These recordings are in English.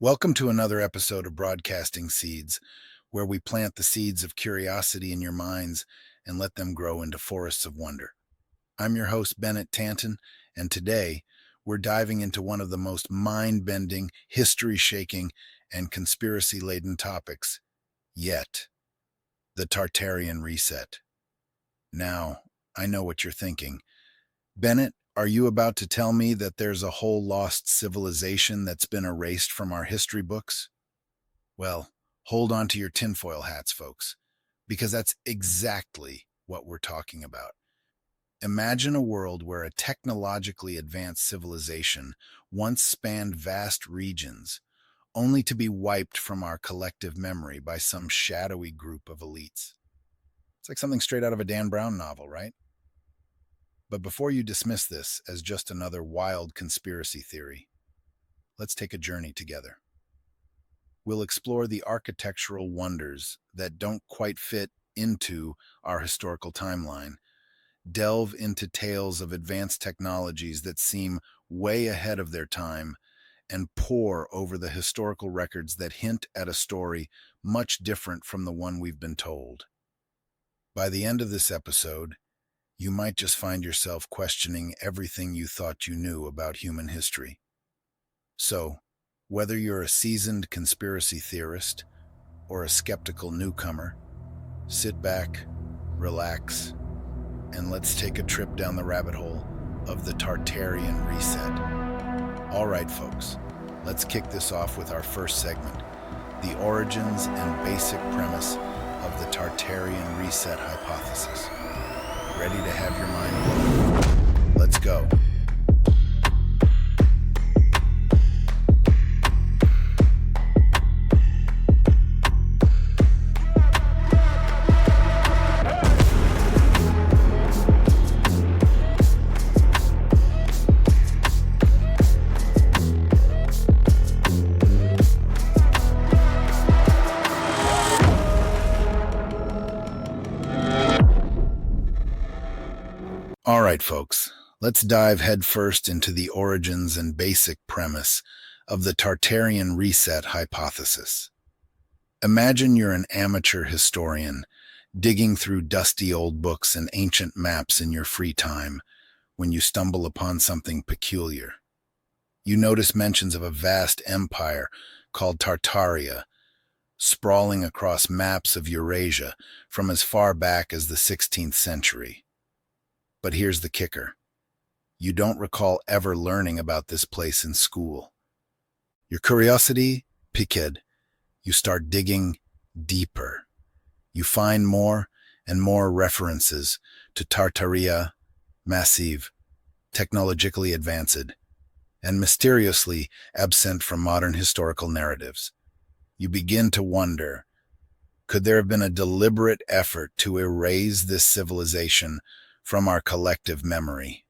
Welcome to another episode of Broadcasting Seeds, where we plant the seeds of curiosity in your minds and let them grow into forests of wonder. I'm your host, Bennett Tanton, and today we're diving into one of the most mind-bending, history-shaking, and conspiracy-laden topics yet, the Tartarian Reset. Now, I know what you're thinking. Bennett, are you about to tell me that there's a whole lost civilization that's been erased from our history books? Well, hold on to your tinfoil hats, folks, because that's exactly what we're talking about. Imagine a world where a technologically advanced civilization once spanned vast regions, only to be wiped from our collective memory by some shadowy group of elites. It's like something straight out of a Dan Brown novel, right? But before you dismiss this as just another wild conspiracy theory, let's take a journey together. We'll explore the architectural wonders that don't quite fit into our historical timeline, delve into tales of advanced technologies that seem way ahead of their time, and pore over the historical records that hint at a story much different from the one we've been told. By the end of this episode, you might just find yourself questioning everything you thought you knew about human history. So, whether you're a seasoned conspiracy theorist or a skeptical newcomer, sit back, relax, and let's take a trip down the rabbit hole of the Tartarian Reset. All right, folks, let's kick this off with our first segment, the origins and basic premise of the Tartarian Reset hypothesis. Ready to have your mind blown? Let's go. All right, folks, let's dive headfirst into the origins and basic premise of the Tartarian Reset hypothesis. Imagine you're an amateur historian digging through dusty old books and ancient maps in your free time when you stumble upon something peculiar. You notice mentions of a vast empire called Tartaria, sprawling across maps of Eurasia from as far back as the 16th century. But here's the kicker. You don't recall ever learning about this place in school. Your curiosity piqued. You start digging deeper. You find more and more references to Tartaria, massive, technologically advanced, and mysteriously absent from modern historical narratives. You begin to wonder, could there have been a deliberate effort to erase this civilization from our collective memory?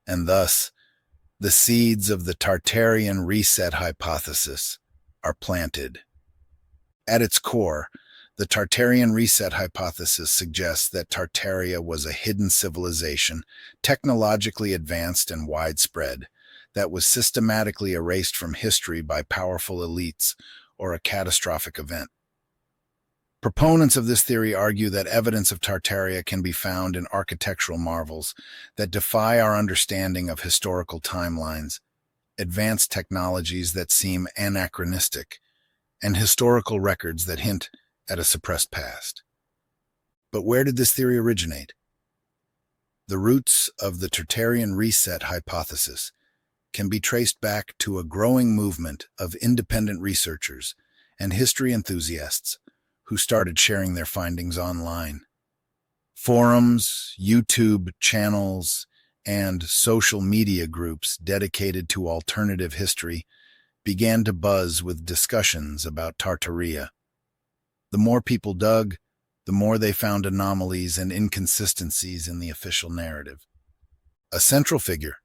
And thus, the seeds of the Tartarian Reset hypothesis are planted. At its core, the Tartarian Reset hypothesis suggests that Tartaria was a hidden civilization, technologically advanced and widespread, that was systematically erased from history by powerful elites or a catastrophic event. Proponents of this theory argue that evidence of Tartaria can be found in architectural marvels that defy our understanding of historical timelines, advanced technologies that seem anachronistic, and historical records that hint at a suppressed past. But where did this theory originate? The roots of the Tartarian Reset hypothesis can be traced back to a growing movement of independent researchers and history enthusiasts who started sharing their findings online. Forums, YouTube channels, and social media groups dedicated to alternative history began to buzz with discussions about Tartaria. The more people dug, the more they found anomalies and inconsistencies in the official narrative. A central figure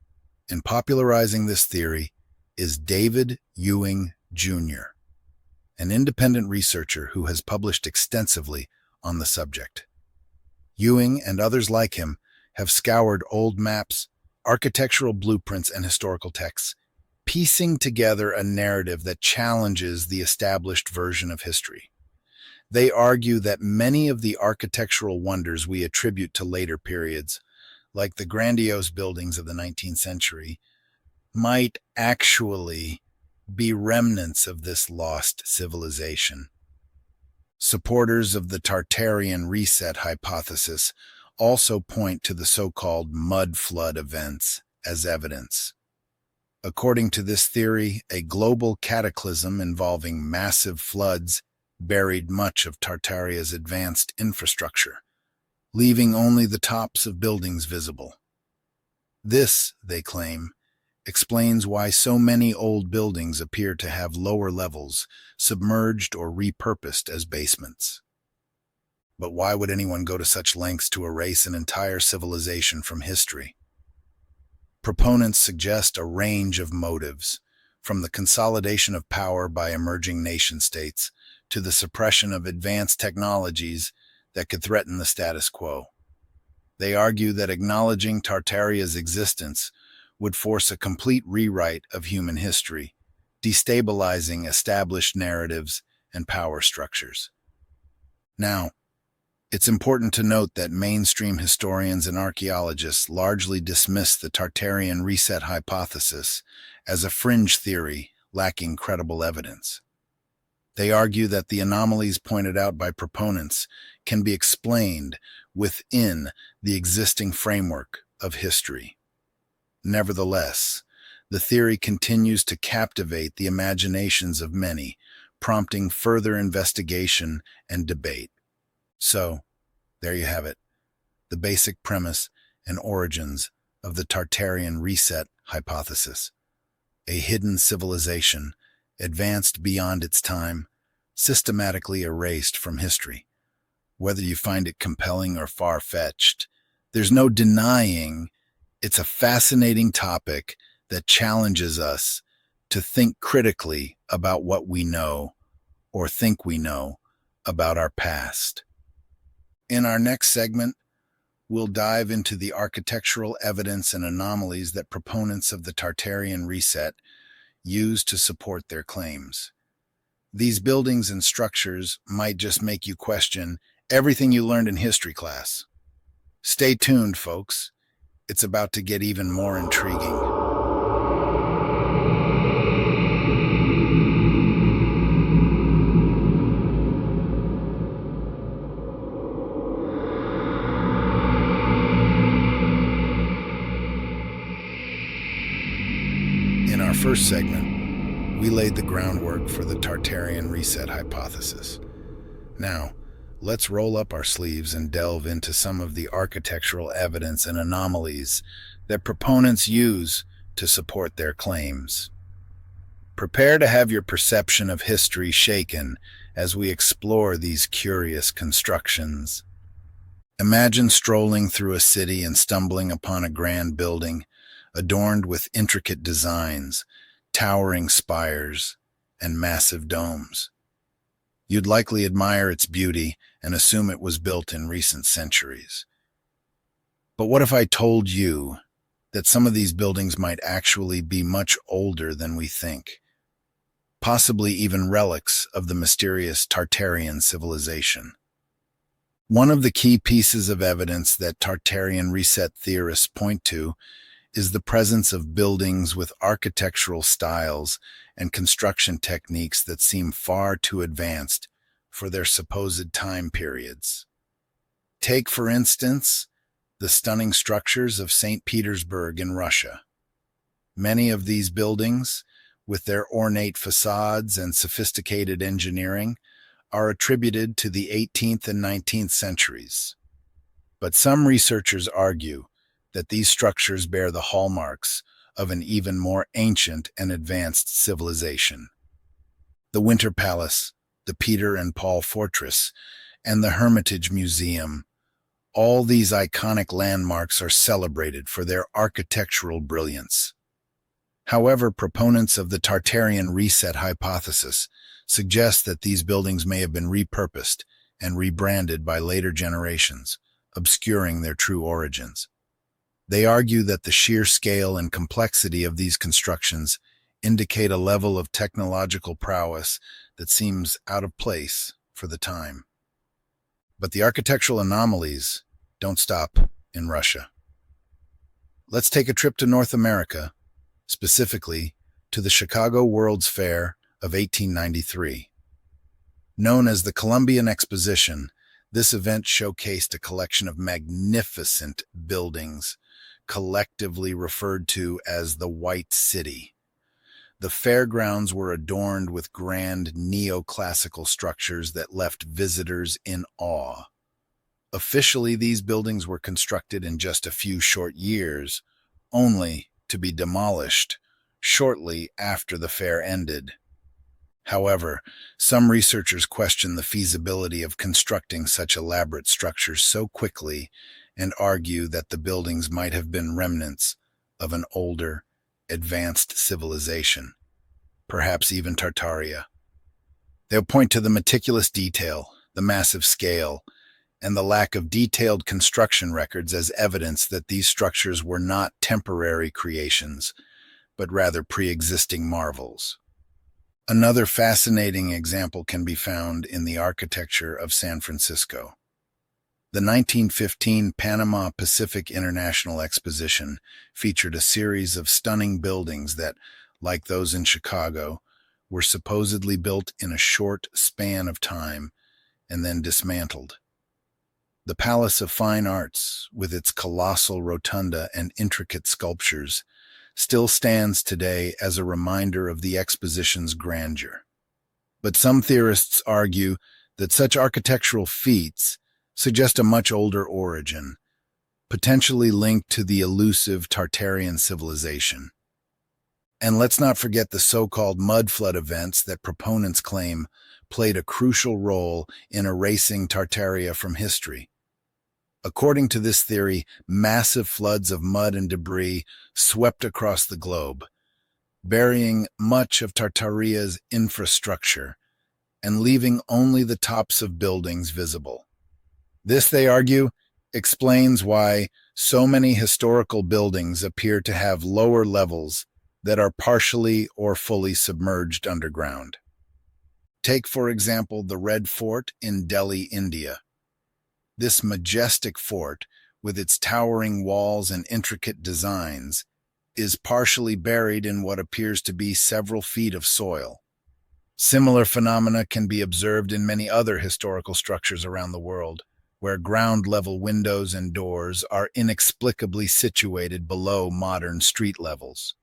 in popularizing this theory is David Ewing Jr., an independent researcher who has published extensively on the subject. Ewing and others like him have scoured old maps, architectural blueprints, and historical texts, piecing together a narrative that challenges the established version of history. They argue that many of the architectural wonders we attribute to later periods, like the grandiose buildings of the 19th century, might actually be remnants of this lost civilization. Supporters of the Tartarian Reset hypothesis also point to the so-called mud flood events as evidence. According to this theory, a global cataclysm involving massive floods buried much of Tartaria's advanced infrastructure, leaving only the tops of buildings visible. This, they claim, explains why so many old buildings appear to have lower levels, submerged or repurposed as basements. But why would anyone go to such lengths to erase an entire civilization from history? Proponents suggest a range of motives, from the consolidation of power by emerging nation-states to the suppression of advanced technologies that could threaten the status quo. They argue that acknowledging Tartaria's existence would force a complete rewrite of human history, destabilizing established narratives and power structures. Now, it's important to note that mainstream historians and archaeologists largely dismiss the Tartarian Reset hypothesis as a fringe theory lacking credible evidence. They argue that the anomalies pointed out by proponents can be explained within the existing framework of history. Nevertheless, the theory continues to captivate the imaginations of many, prompting further investigation and debate. So, there you have it, the basic premise and origins of the Tartarian Reset hypothesis. A hidden civilization, advanced beyond its time, systematically erased from history. Whether you find it compelling or far-fetched, there's no denying it's a fascinating topic that challenges us to think critically about what we know or think we know about our past. In our next segment, we'll dive into the architectural evidence and anomalies that proponents of the Tartarian Reset use to support their claims. These buildings and structures might just make you question everything you learned in history class. Stay tuned, folks. It's about to get even more intriguing. In our first segment, we laid the groundwork for the Tartarian Reset hypothesis. Now, let's roll up our sleeves and delve into some of the architectural evidence and anomalies that proponents use to support their claims. Prepare to have your perception of history shaken as we explore these curious constructions. Imagine strolling through a city and stumbling upon a grand building adorned with intricate designs, towering spires, and massive domes. You'd likely admire its beauty and assume it was built in recent centuries. But what if I told you that some of these buildings might actually be much older than we think, possibly even relics of the mysterious Tartarian civilization? One of the key pieces of evidence that Tartarian Reset theorists point to is the presence of buildings with architectural styles and construction techniques that seem far too advanced for their supposed time periods. Take, for instance, the stunning structures of St. Petersburg in Russia. Many of these buildings, with their ornate facades and sophisticated engineering, are attributed to the 18th and 19th centuries. But some researchers argue that these structures bear the hallmarks of an even more ancient and advanced civilization. The Winter Palace, the Peter and Paul Fortress, and the Hermitage Museum, all these iconic landmarks are celebrated for their architectural brilliance. However, proponents of the Tartarian Reset hypothesis suggest that these buildings may have been repurposed and rebranded by later generations, obscuring their true origins. They argue that the sheer scale and complexity of these constructions indicate a level of technological prowess that seems out of place for the time. But the architectural anomalies don't stop in Russia. Let's take a trip to North America, specifically to the Chicago World's Fair of 1893. Known as the Columbian Exposition, this event showcased a collection of magnificent buildings, collectively referred to as the White City. The fairgrounds were adorned with grand neoclassical structures that left visitors in awe. Officially, these buildings were constructed in just a few short years, only to be demolished shortly after the fair ended. However, some researchers question the feasibility of constructing such elaborate structures so quickly and argue that the buildings might have been remnants of an older, advanced civilization, perhaps even Tartaria. They'll point to the meticulous detail, the massive scale, and the lack of detailed construction records as evidence that these structures were not temporary creations, but rather pre-existing marvels. Another fascinating example can be found in the architecture of San Francisco. The 1915 Panama Pacific International Exposition featured a series of stunning buildings that, like those in Chicago, were supposedly built in a short span of time and then dismantled. The Palace of Fine Arts, with its colossal rotunda and intricate sculptures, still stands today as a reminder of the exposition's grandeur. But some theorists argue that such architectural feats suggest a much older origin, potentially linked to the elusive Tartarian civilization. And let's not forget the so-called mud flood events that proponents claim played a crucial role in erasing Tartaria from history. According to this theory, massive floods of mud and debris swept across the globe, burying much of Tartaria's infrastructure and leaving only the tops of buildings visible. This, they argue, explains why so many historical buildings appear to have lower levels that are partially or fully submerged underground. Take, for example, the Red Fort in Delhi, India. This majestic fort, with its towering walls and intricate designs, is partially buried in what appears to be several feet of soil. Similar phenomena can be observed in many other historical structures around the world, where ground-level windows and doors are inexplicably situated below modern street levels.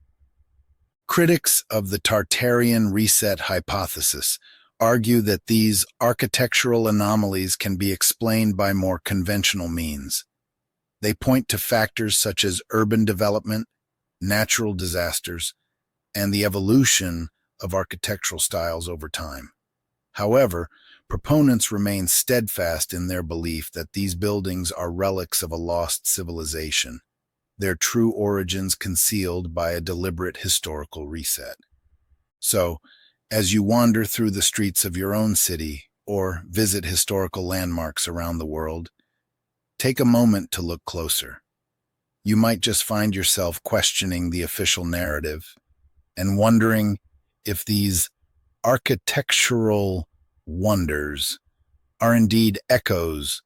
Critics of the Tartarian Reset hypothesis argue that these architectural anomalies can be explained by more conventional means. They point to factors such as urban development, natural disasters, and the evolution of architectural styles over time. However, proponents remain steadfast in their belief that these buildings are relics of a lost civilization, their true origins concealed by a deliberate historical reset. So, as you wander through the streets of your own city or visit historical landmarks around the world, take a moment to look closer. You might just find yourself questioning the official narrative and wondering if these architectural wonders are indeed echoes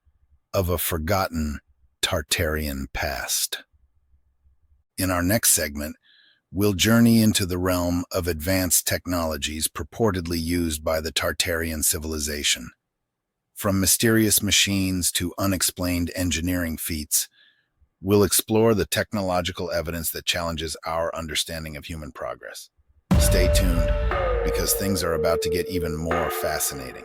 of a forgotten Tartarian past. In our next segment, we'll journey into the realm of advanced technologies purportedly used by the Tartarian civilization. From mysterious machines to unexplained engineering feats, we'll explore the technological evidence that challenges our understanding of human progress. Stay tuned, because things are about to get even more fascinating.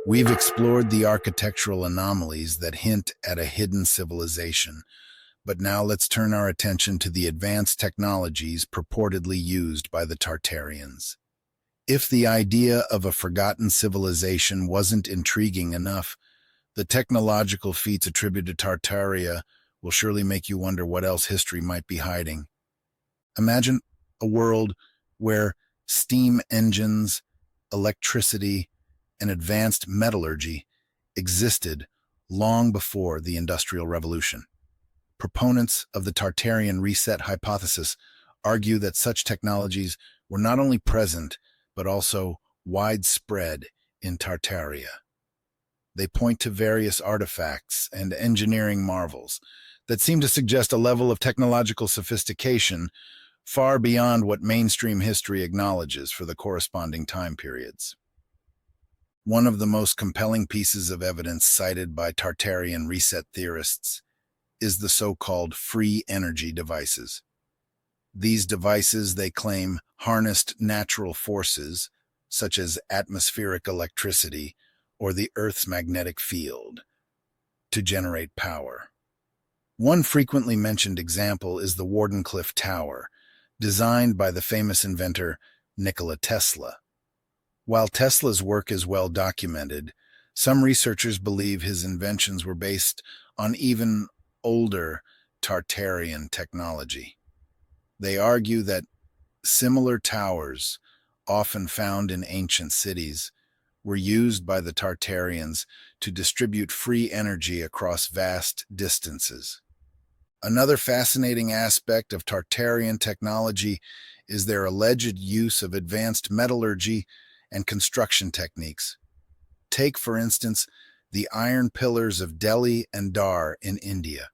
We've explored the architectural anomalies that hint at a hidden civilization, but now let's turn our attention to the advanced technologies purportedly used by the Tartarians. If the idea of a forgotten civilization wasn't intriguing enough, The technological feats attributed to Tartaria will surely make you wonder what else history might be hiding. Imagine a world where steam engines, electricity, and advanced metallurgy existed long before the Industrial Revolution. Proponents of the Tartarian Reset hypothesis argue that such technologies were not only present, but also widespread in Tartaria. They point to various artifacts and engineering marvels that seem to suggest a level of technological sophistication far beyond what mainstream history acknowledges for the corresponding time periods. One of the most compelling pieces of evidence cited by Tartarian Reset theorists is the so-called free energy devices. These devices, they claim, harnessed natural forces, such as atmospheric electricity or the Earth's magnetic field, to generate power. One frequently mentioned example is the Wardenclyffe Tower, designed by the famous inventor Nikola Tesla. While Tesla's work is well documented, some researchers believe his inventions were based on even older Tartarian technology. They argue that similar towers, often found in ancient cities, were used by the Tartarians to distribute free energy across vast distances. Another fascinating aspect of Tartarian technology is their alleged use of advanced metallurgy and construction techniques. Take, for instance, the iron pillars of Delhi and Dar in India.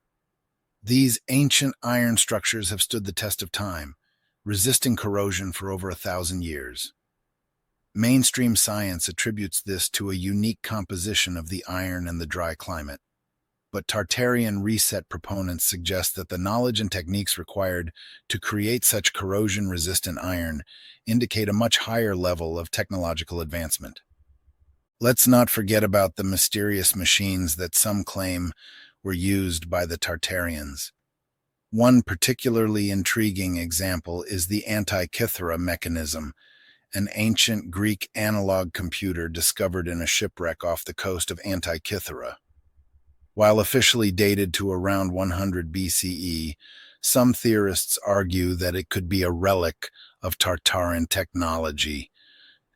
These ancient iron structures have stood the test of time, resisting corrosion for over 1,000 years. Mainstream science attributes this to a unique composition of the iron and the dry climate. But Tartarian Reset proponents suggest that the knowledge and techniques required to create such corrosion-resistant iron indicate a much higher level of technological advancement. Let's not forget about the mysterious machines that some claim were used by the Tartarians. One particularly intriguing example is the Antikythera mechanism, an ancient Greek analog computer discovered in a shipwreck off the coast of Antikythera. While officially dated to around 100 BCE, some theorists argue that it could be a relic of Tartarian technology,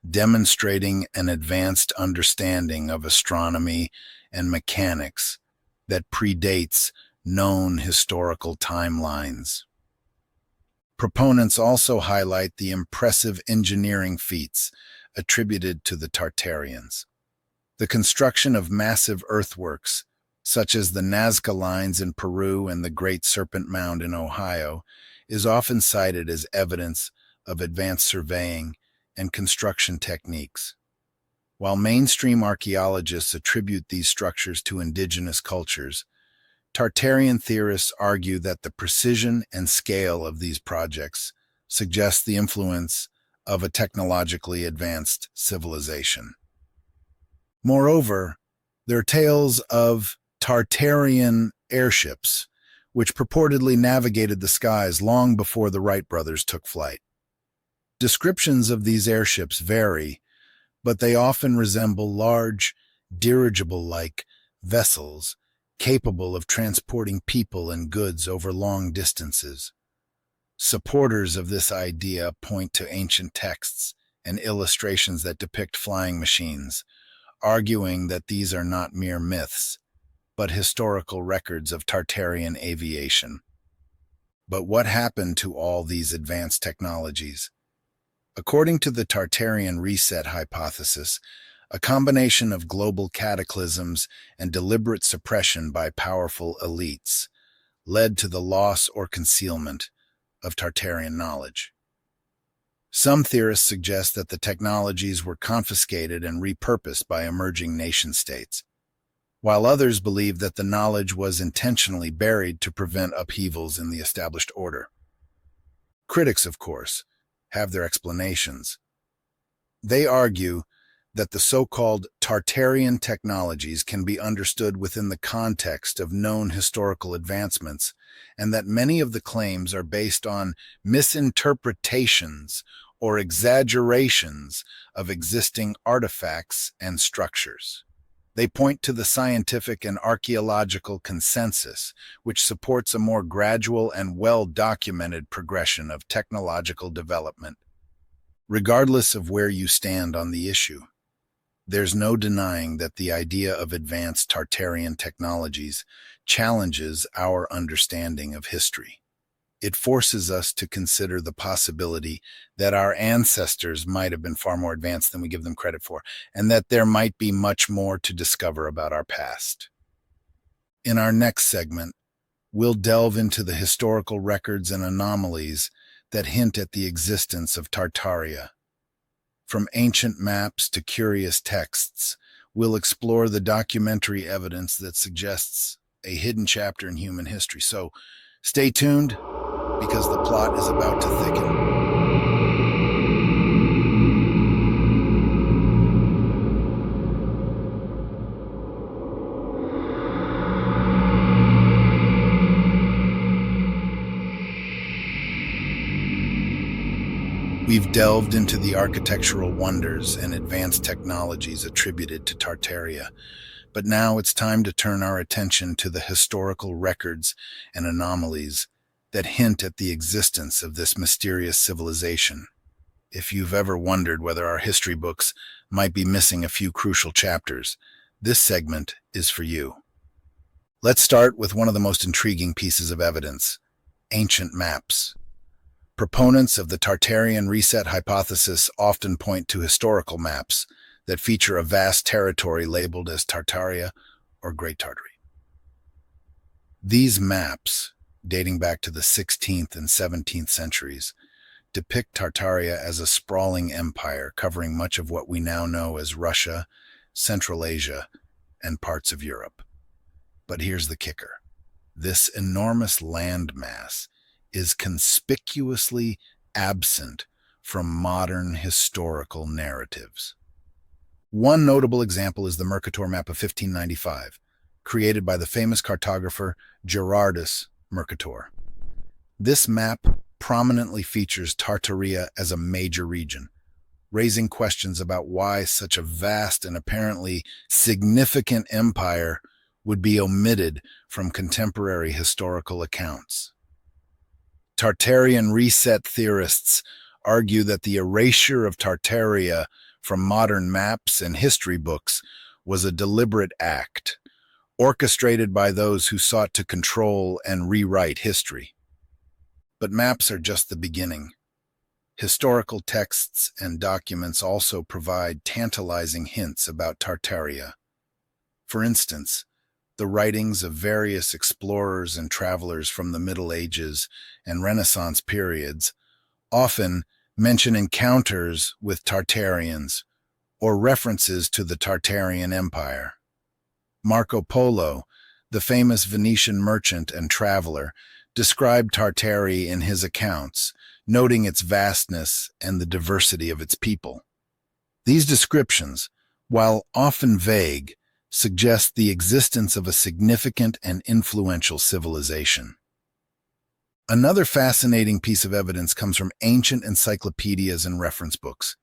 demonstrating an advanced understanding of astronomy and mechanics that predates known historical timelines. Proponents also highlight the impressive engineering feats attributed to the Tartarians. The construction of massive earthworks, such as the Nazca Lines in Peru and the Great Serpent Mound in Ohio, is often cited as evidence of advanced surveying and construction techniques. While mainstream archaeologists attribute these structures to indigenous cultures, Tartarian theorists argue that the precision and scale of these projects suggest the influence of a technologically advanced civilization. Moreover, there are tales of Tartarian airships, which purportedly navigated the skies long before the Wright brothers took flight. Descriptions of these airships vary, but they often resemble large, dirigible-like vessels capable of transporting people and goods over long distances. Supporters of this idea point to ancient texts and illustrations that depict flying machines, arguing that these are not mere myths, but historical records of Tartarian aviation. But what happened to all these advanced technologies? According to the Tartarian Reset hypothesis, a combination of global cataclysms and deliberate suppression by powerful elites led to the loss or concealment of Tartarian knowledge. Some theorists suggest that the technologies were confiscated and repurposed by emerging nation-states, while others believe that the knowledge was intentionally buried to prevent upheavals in the established order. Critics, of course, have their explanations. They argue that the so-called Tartarian technologies can be understood within the context of known historical advancements, and that many of the claims are based on misinterpretations or exaggerations of existing artifacts and structures. They point to the scientific and archaeological consensus, which supports a more gradual and well-documented progression of technological development. Regardless of where you stand on the issue, there's no denying that the idea of advanced Tartarian technologies challenges our understanding of history. It forces us to consider the possibility that our ancestors might have been far more advanced than we give them credit for, and that there might be much more to discover about our past. In our next segment, we'll delve into the historical records and anomalies that hint at the existence of Tartaria. From ancient maps to curious texts, we'll explore the documentary evidence that suggests a hidden chapter in human history. So stay tuned, because the plot is about to thicken. We've delved into the architectural wonders and advanced technologies attributed to Tartaria, but now it's time to turn our attention to the historical records and anomalies that hint at the existence of this mysterious civilization. If you've ever wondered whether our history books might be missing a few crucial chapters, this segment is for you. Let's start with one of the most intriguing pieces of evidence: ancient maps. Proponents of the Tartarian Reset hypothesis often point to historical maps that feature a vast territory labeled as Tartaria or Great Tartary. These maps, dating back to the 16th and 17th centuries, depict Tartaria as a sprawling empire covering much of what we now know as Russia, Central Asia, and parts of Europe. But here's the kicker: this enormous landmass is conspicuously absent from modern historical narratives. One notable example is the Mercator map of 1595, created by the famous cartographer Gerardus Mercator. This map prominently features Tartaria as a major region, raising questions about why such a vast and apparently significant empire would be omitted from contemporary historical accounts. Tartarian Reset theorists argue that the erasure of Tartaria from modern maps and history books was a deliberate act, orchestrated by those who sought to control and rewrite history. But maps are just the beginning. Historical texts and documents also provide tantalizing hints about Tartaria. For instance, the writings of various explorers and travelers from the Middle Ages and Renaissance periods often mention encounters with Tartarians or references to the Tartarian Empire. Marco Polo, the famous Venetian merchant and traveler, described Tartary in his accounts, noting its vastness and the diversity of its people. These descriptions, while often vague, suggest the existence of a significant and influential civilization. Another fascinating piece of evidence comes from ancient encyclopedias and reference books.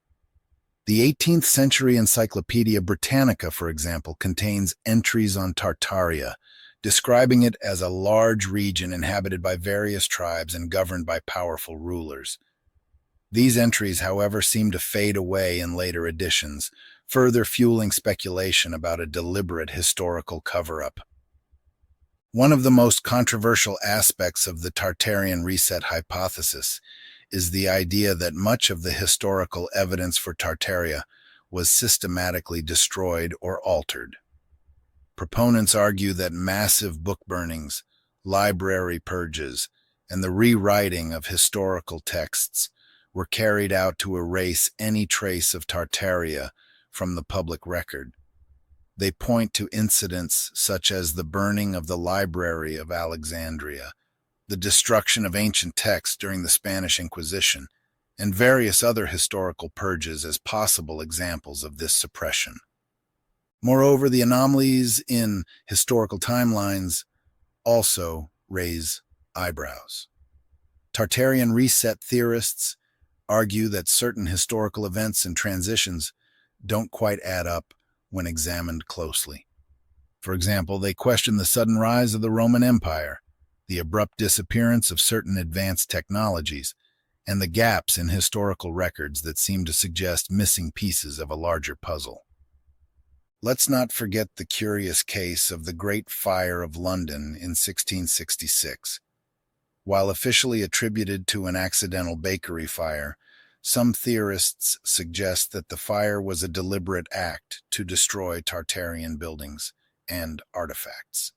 The 18th century Encyclopedia Britannica, for example, contains entries on Tartaria, describing it as a large region inhabited by various tribes and governed by powerful rulers. These entries, however, seem to fade away in later editions, further fueling speculation about a deliberate historical cover-up. One of the most controversial aspects of the Tartarian Reset hypothesis is the idea that much of the historical evidence for Tartaria was systematically destroyed or altered. Proponents argue that massive book burnings, library purges, and the rewriting of historical texts were carried out to erase any trace of Tartaria from the public record. They point to incidents such as the burning of the Library of Alexandria, the destruction of ancient texts during the Spanish Inquisition, and various other historical purges as possible examples of this suppression. Moreover, the anomalies in historical timelines also raise eyebrows. Tartarian Reset theorists argue that certain historical events and transitions don't quite add up when examined closely. For example, they question the sudden rise of the Roman Empire, the abrupt disappearance of certain advanced technologies, and the gaps in historical records that seem to suggest missing pieces of a larger puzzle. Let's not forget the curious case of the Great Fire of London in 1666. While officially attributed to an accidental bakery fire, some theorists suggest that the fire was a deliberate act to destroy Tartarian buildings and artifacts.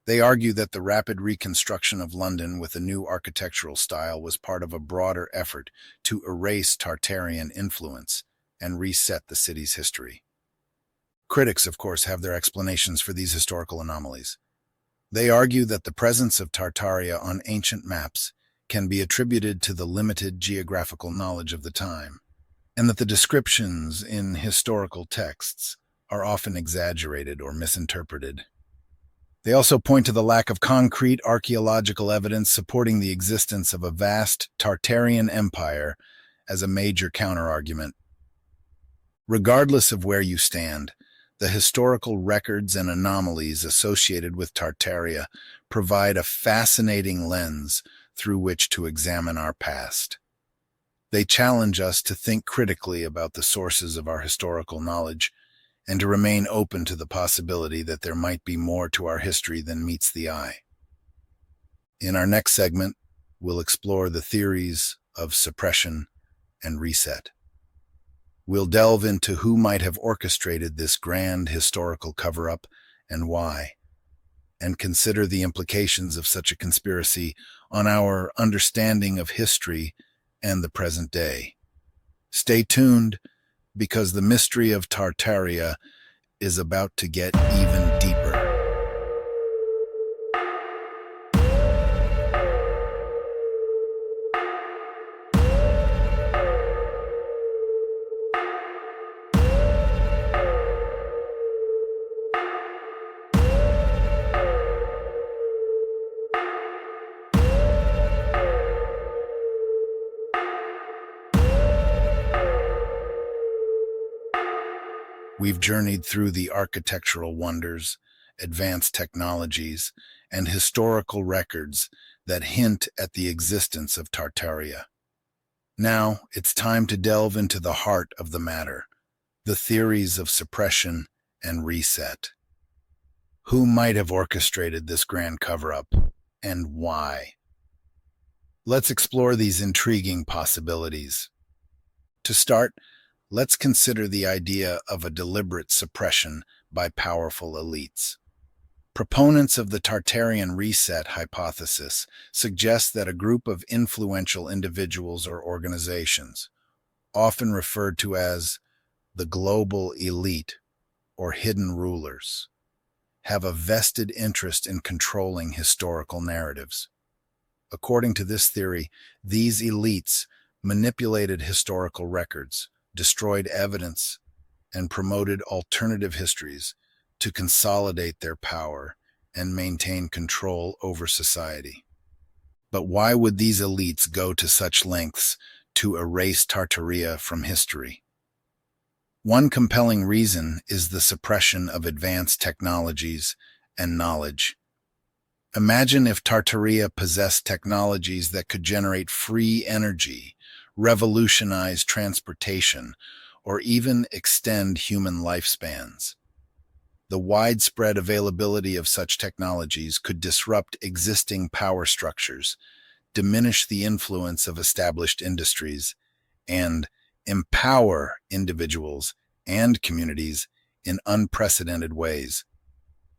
They argue that the rapid reconstruction of London with a new architectural style was part of a broader effort to erase Tartarian influence and reset the city's history. Critics, of course, have their explanations for these historical anomalies. They argue that the presence of Tartaria on ancient maps can be attributed to the limited geographical knowledge of the time, and that the descriptions in historical texts are often exaggerated or misinterpreted. They also point to the lack of concrete archaeological evidence supporting the existence of a vast Tartarian empire as a major counterargument. Regardless of where you stand, the historical records and anomalies associated with Tartaria provide a fascinating lens through which to examine our past. They challenge us to think critically about the sources of our historical knowledge and to remain open to the possibility that there might be more to our history than meets the eye. In our next segment, we'll explore the theories of suppression and reset. We'll delve into who might have orchestrated this grand historical cover-up and why, and consider the implications of such a conspiracy on our understanding of history and the present day. Stay tuned, because the mystery of Tartaria is about to get even deeper. We've journeyed through the architectural wonders, advanced technologies, and historical records that hint at the existence of Tartaria. Now, it's time to delve into the heart of the matter, the theories of suppression and reset. Who might have orchestrated this grand cover-up, and why? Let's explore these intriguing possibilities. To start, let's consider the idea of a deliberate suppression by powerful elites. Proponents of the Tartarian Reset hypothesis suggest that a group of influential individuals or organizations, often referred to as the global elite or hidden rulers, have a vested interest in controlling historical narratives. According to this theory, these elites manipulated historical records, destroyed evidence, and promoted alternative histories to consolidate their power and maintain control over society. But why would these elites go to such lengths to erase Tartaria from history? One compelling reason is the suppression of advanced technologies and knowledge. Imagine if Tartaria possessed technologies that could generate free energy, revolutionize transportation, or even extend human lifespans. The widespread availability of such technologies could disrupt existing power structures, diminish the influence of established industries, and empower individuals and communities in unprecedented ways.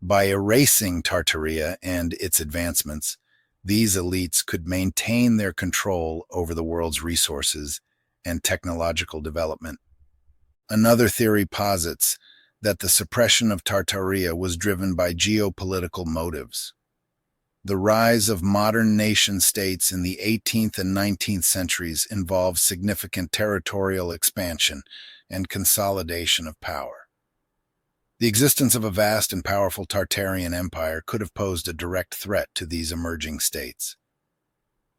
By erasing Tartaria and its advancements, these elites could maintain their control over the world's resources and technological development. Another theory posits that the suppression of Tartaria was driven by geopolitical motives. The rise of modern nation-states in the 18th and 19th centuries involved significant territorial expansion and consolidation of power. The existence of a vast and powerful Tartarian empire could have posed a direct threat to these emerging states.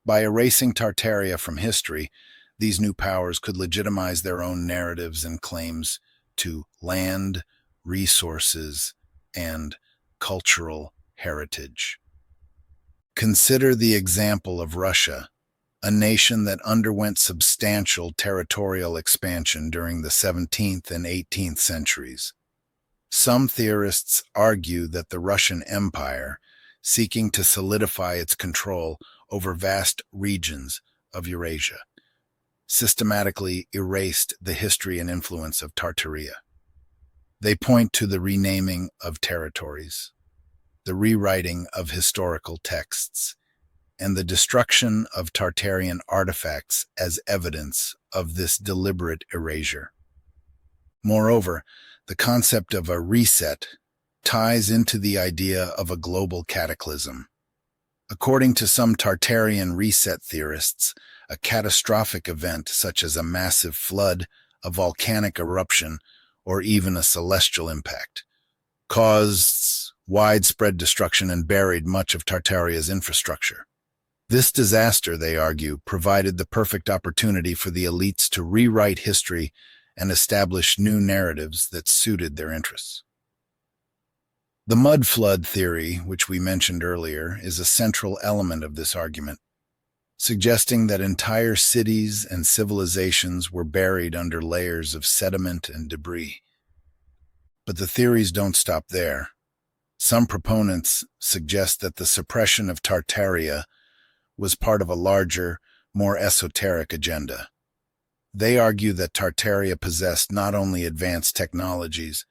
By erasing Tartaria from history, these new powers could legitimize their own narratives and claims to land, resources, and cultural heritage. Consider the example of Russia, a nation that underwent substantial territorial expansion during the 17th and 18th centuries. Some theorists argue that the Russian Empire, seeking to solidify its control over vast regions of Eurasia, systematically erased the history and influence of Tartaria. They point to the renaming of territories, the rewriting of historical texts, and the destruction of Tartarian artifacts as evidence of this deliberate erasure. Moreover, the concept of a reset ties into the idea of a global cataclysm. According to some Tartarian reset theorists, a catastrophic event such as a massive flood, a volcanic eruption, or even a celestial impact caused widespread destruction and buried much of Tartaria's infrastructure. This disaster, they argue, provided the perfect opportunity for the elites to rewrite history and establish new narratives that suited their interests. The mud flood theory, which we mentioned earlier, is a central element of this argument, suggesting that entire cities and civilizations were buried under layers of sediment and debris. But the theories don't stop there. Some proponents suggest that the suppression of Tartaria was part of a larger, more esoteric agenda. They argue that Tartaria possessed not only advanced technologies,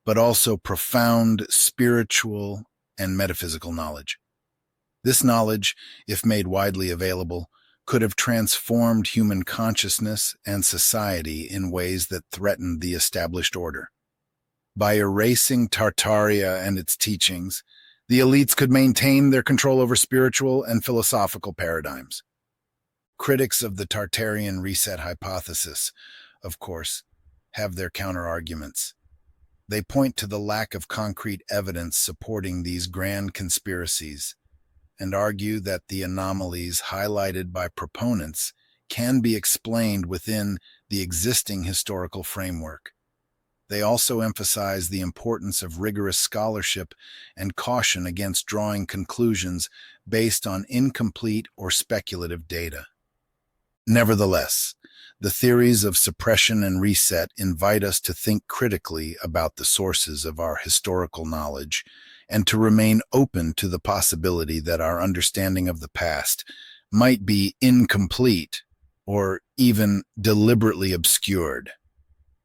but also profound spiritual and metaphysical knowledge. This knowledge, if made widely available, could have transformed human consciousness and society in ways that threatened the established order. By erasing Tartaria and its teachings, the elites could maintain their control over spiritual and philosophical paradigms. Critics of the Tartarian Reset hypothesis, of course, have their counter-arguments. They point to the lack of concrete evidence supporting these grand conspiracies and argue that the anomalies highlighted by proponents can be explained within the existing historical framework. They also emphasize the importance of rigorous scholarship and caution against drawing conclusions based on incomplete or speculative data. Nevertheless, the theories of suppression and reset invite us to think critically about the sources of our historical knowledge and to remain open to the possibility that our understanding of the past might be incomplete or even deliberately obscured.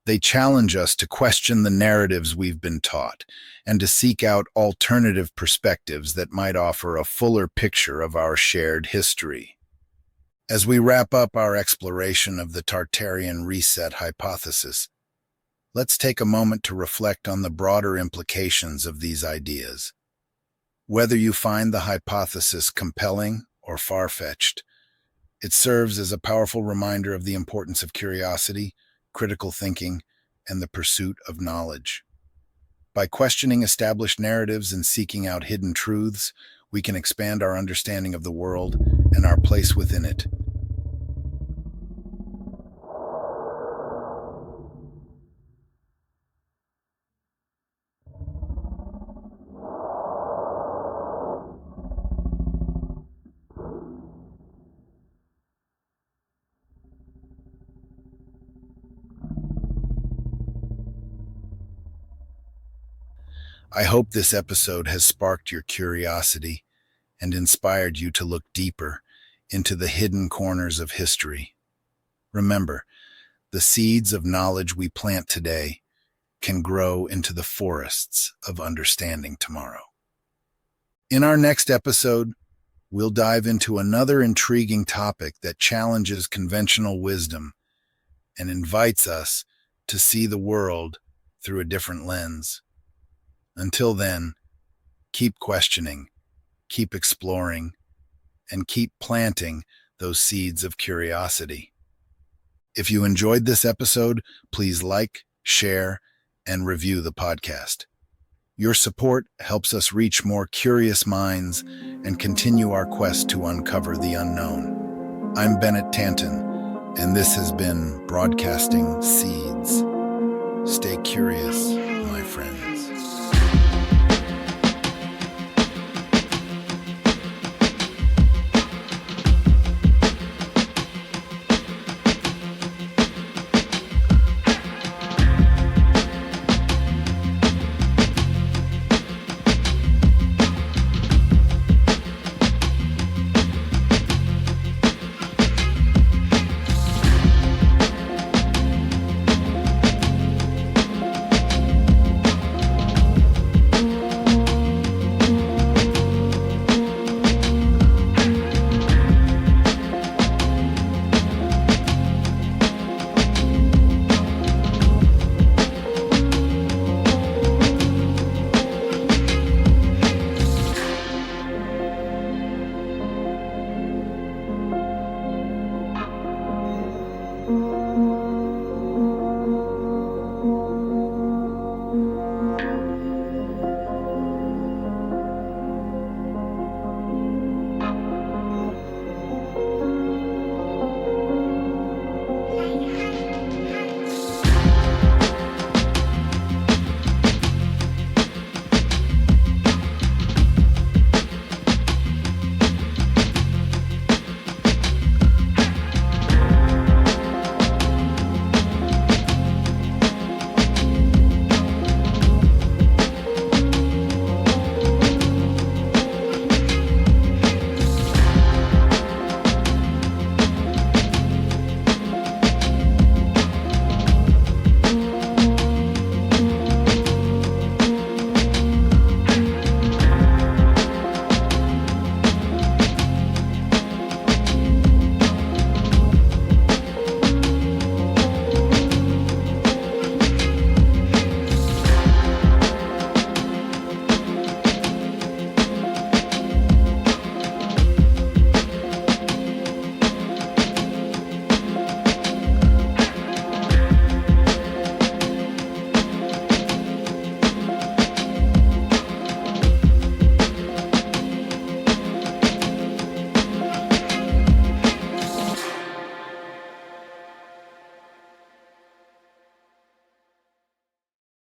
They challenge us to question the narratives we've been taught and to seek out alternative perspectives that might offer a fuller picture of our shared history. As we wrap up our exploration of the Tartarian Reset hypothesis, let's take a moment to reflect on the broader implications of these ideas. Whether you find the hypothesis compelling or far-fetched, it serves as a powerful reminder of the importance of curiosity, critical thinking, and the pursuit of knowledge. By questioning established narratives and seeking out hidden truths, we can expand our understanding of the world and our place within it. I hope this episode has sparked your curiosity and inspired you to look deeper into the hidden corners of history. Remember, the seeds of knowledge we plant today can grow into the forests of understanding tomorrow. In our next episode, we'll dive into another intriguing topic that challenges conventional wisdom and invites us to see the world through a different lens. Until then, keep questioning, keep exploring, and keep planting those seeds of curiosity. If you enjoyed this episode, please like, share, and review the podcast. Your support helps us reach more curious minds and continue our quest to uncover the unknown. I'm Bennett Tanton, and this has been Broadcasting Seeds. Stay curious.